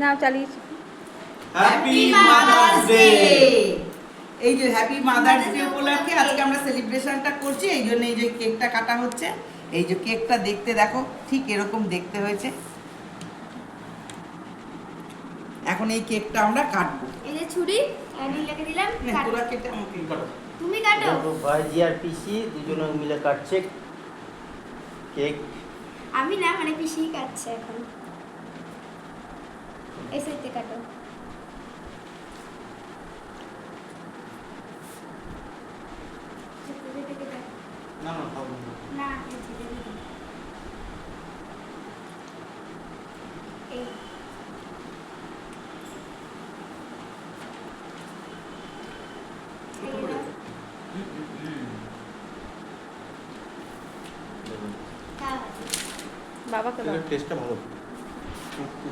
না চালিয়েছি। Happy mother's day. এই যে হ্যাপি মাদার্স ডে উপলক্ষে আজকে আমরা সেলিব্রেশনটা করছি, এই জন্য এই যে কেকটা কাটা হচ্ছে। এই যে কেকটা দেখতে দেখো ঠিক এরকম দেখতে হয়েছে। এখন এই কেকটা আমরা কাটবো। এই যে ছুরি আমি লেগে দিলাম, তোরা কেটে আমাকে কাটো। তুমি কাটো। ভাইজি আর পিসি দুজনে মিলে কাটছে কেক। আমি না, মানে পিসি কাটছে এখন। এই সাইডে কাটো। না না খাবো না। না এই যে এই বাবাকে দাও। টেস্টটা ভালো।